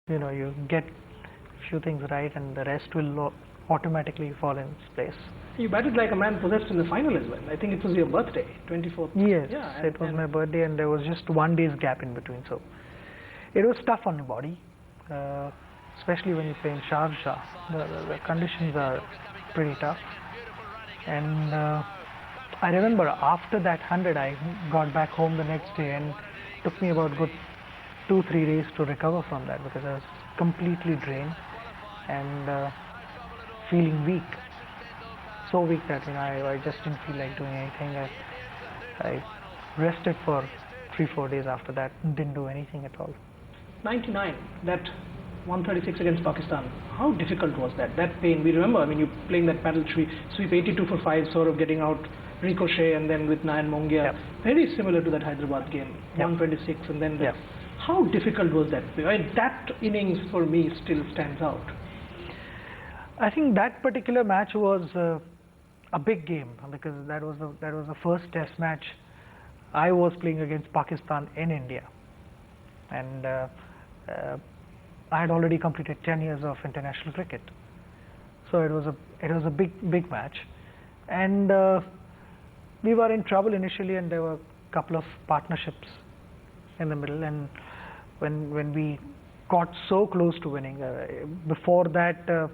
you get few things right and the rest will automatically fall in its place. You batted like a man possessed in the final as well. I think it was your birthday, 24th. Yes, Yeah, it was my birthday and there was just 1 day's gap in between, so it was tough on the body, especially when you play in Sharjah. The conditions are pretty tough, and I remember after that 100 I got back home the next day and it took me about good 2-3 days to recover from that because I was completely drained and feeling weak, so weak that I just didn't feel like doing anything. I rested for 3-4 days after that and didn't do anything at all. 99, that 136 against Pakistan. How difficult was that? That pain, we remember, you playing that paddle sweep 82 for 5, sort of getting out ricochet and then with Nayan Mongia. Yep. Very similar to that Hyderabad game, Yep. 126 and then Yep. How difficult was that? That innings for me still stands out. I think that particular match was a big game because that was the first test match I was playing against Pakistan in India, and I had already completed 10 years of international cricket, so it was a big match, and we were in trouble initially, and there were a couple of partnerships in the middle, and when we got so close to winning, before that,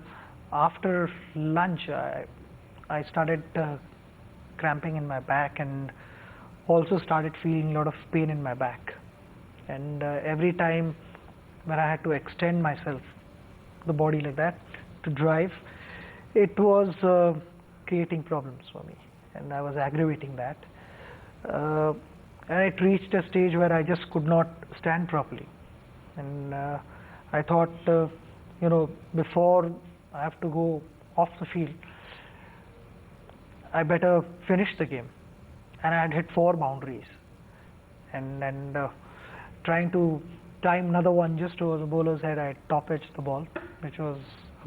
after lunch, I started cramping in my back and also started feeling a lot of pain in my back, and every time when I had to extend myself, the body like that, to drive, it was creating problems for me, and I was aggravating that, and it reached a stage where I just could not stand properly, and I thought, before I have to go off the field, I better finish the game, and I had hit 4 boundaries, and trying to time another one just over the bowler's head, I top edged the ball, which was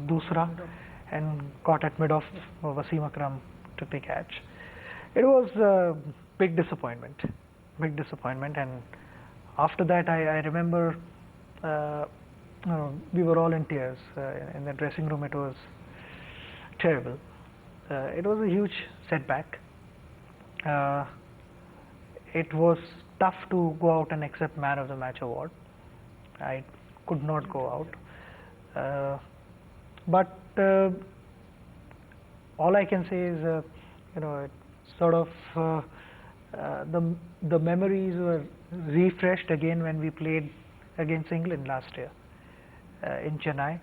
Dusra, and caught at mid off Wasim Akram took the catch. It was a big disappointment, and after that I remember we were all in tears in the dressing room. It was terrible. It was a huge setback. It was tough to go out and accept Man of the Match award. I could not go out, but all I can say is, it sort of the memories were refreshed again when we played against England last year in Chennai,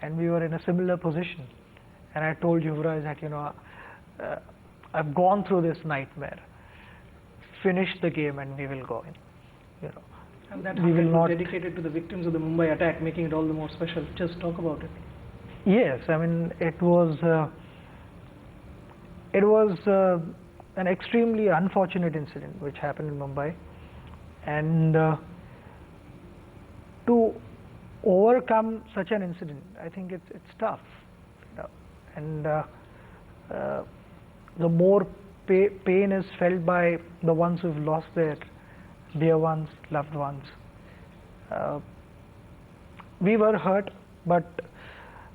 and we were in a similar position. And I told Yuvraj that I've gone through this nightmare. Finish the game, and we will go in. And that we will not dedicated to the victims of the Mumbai attack, making it all the more special. Just talk about it. Yes, it was an extremely unfortunate incident which happened in Mumbai, and to overcome such an incident, I think it's tough, and the more pain is felt by the ones who've lost their dear ones, loved ones. We were hurt, but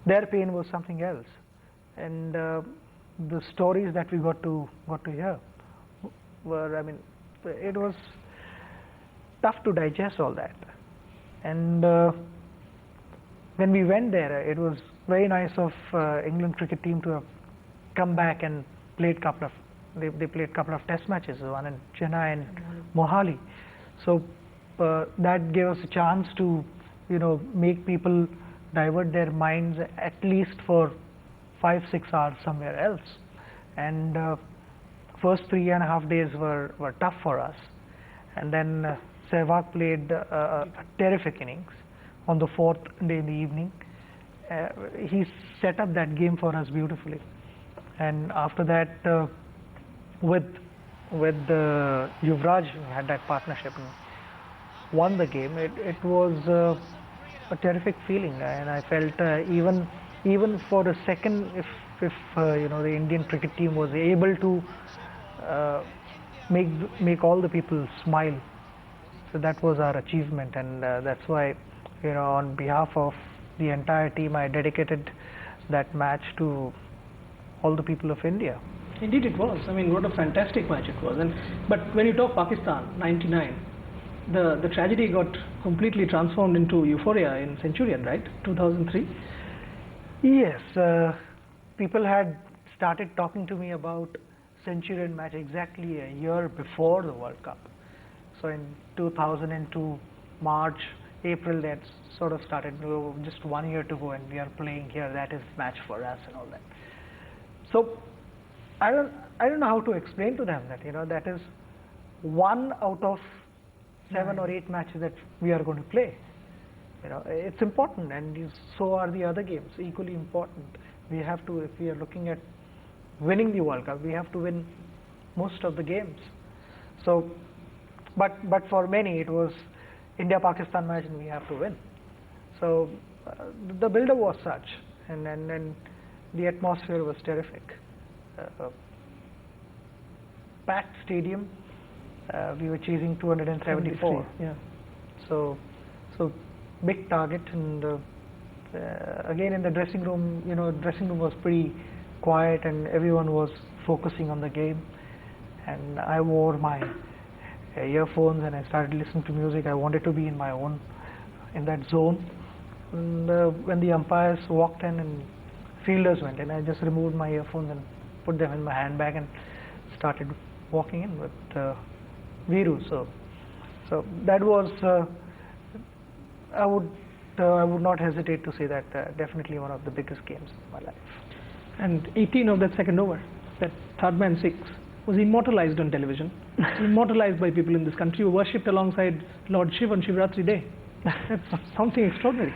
their pain was something else, and the stories that we got to hear were, it was tough to digest all that. And when we went there, it was very nice of England cricket team to have come back and played they played couple of test matches, one in Chennai and Mohali. So that gave us a chance to make people divert their minds at least for 5-6 hours somewhere else. And first 3.5 days were tough for us, and then Sehwag played a terrific innings on the 4th day in the evening. He set up that game for us beautifully, and after that with Yuvraj, we had that partnership and won the game. It was a terrific feeling, and I felt even for a second, if the Indian cricket team was able to make all the people smile, so that was our achievement, and that's why on behalf of the entire team, I dedicated that match to all the people of India. Indeed it was. I mean, what a fantastic match it was. But when you talk Pakistan, 99, the tragedy got completely transformed into euphoria in Centurion, right? 2003? Yes, people had started talking to me about Centurion match exactly a year before the World Cup. So in 2002, March, April, that sort of started, just 1 year to go and we are playing here, that is match for us and all that. So I don't know how to explain to them that, that is 1 out of 7 or 8 matches that we are going to play. It's important, and so are the other games, equally important. We have to, if we are looking at winning the World Cup, we have to win most of the games. So, but for many it was India-Pakistan match and we have to win. So the build-up was such, and the atmosphere was terrific. Packed stadium. We were chasing 274. Yeah. So big target, and again in the dressing room, dressing room was pretty quiet and everyone was focusing on the game. And I wore my earphones and I started listening to music. I wanted to be in that zone. And when the umpires walked in and fielders went in, I just removed my earphones and put them in my handbag and started walking in with Viru. So that was, I would not hesitate to say that definitely one of the biggest games of my life. And 18 of that second over, that third man 6, was immortalized on television, immortalized by people in this country who worshipped alongside Lord Shiv on Shivratri Day. That's something extraordinary.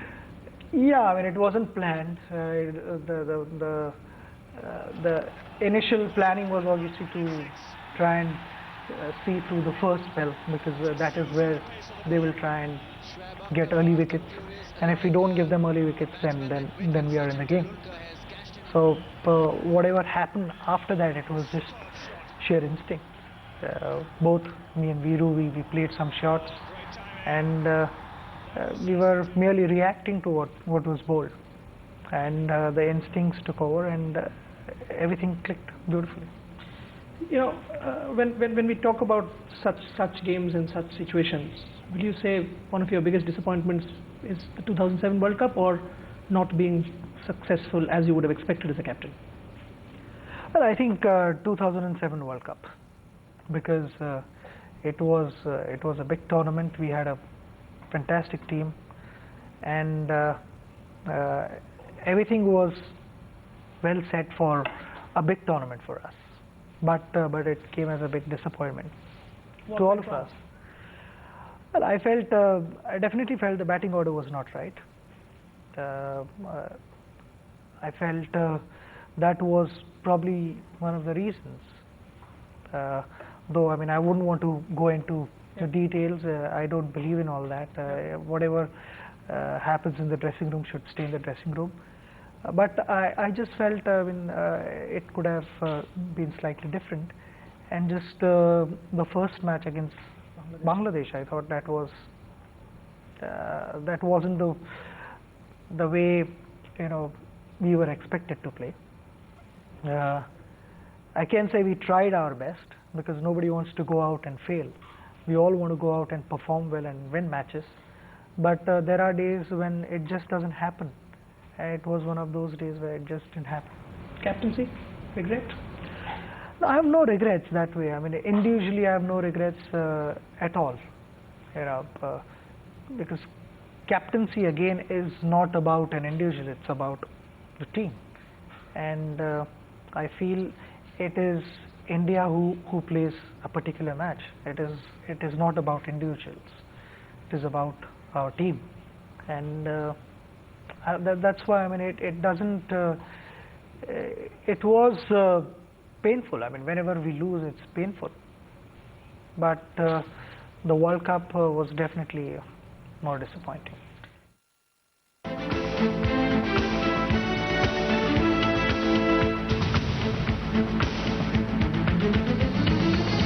Yeah, I mean, it wasn't planned. The initial planning was obviously to try and see through the first spell, because that is where they will try and get early wickets, and if we don't give them early wickets, then we are in the game. So whatever happened after that, it was just sheer instinct. Both me and Viru, we played some shots, and we were merely reacting to what was bowled, and the instincts took over, and everything clicked beautifully. When we talk about such games and such situations, will you say one of your biggest disappointments is the 2007 World Cup, or not being successful as you would have expected as a captain? Well, I think 2007 World Cup, because it was a big tournament. We had a fantastic team, and everything was well set for a big tournament for us. But it came as a big disappointment to all of us. Well, I definitely felt the batting order was not right. I felt that was probably one of the reasons. Though, I mean, I wouldn't want to go into the details. I don't believe in all that. Whatever happens in the dressing room should stay in the dressing room. But I just felt it could have been slightly different. And just the first match against Bangladesh, I thought that wasn't the way we were expected to play. I can say we tried our best, because nobody wants to go out and fail. We all want to go out and perform well and win matches. But there are days when it just doesn't happen. It was one of those days where it just didn't happen. Captaincy, regret? No, I have no regrets that way. I mean, individually, I have no regrets at all. Because captaincy again is not about an individual; it's about the team. And I feel it is India who plays a particular match. It is not about individuals. It is about our team, and that's why, I mean, it doesn't. It was painful. I mean, whenever we lose, it's painful. But the World Cup was definitely more disappointing.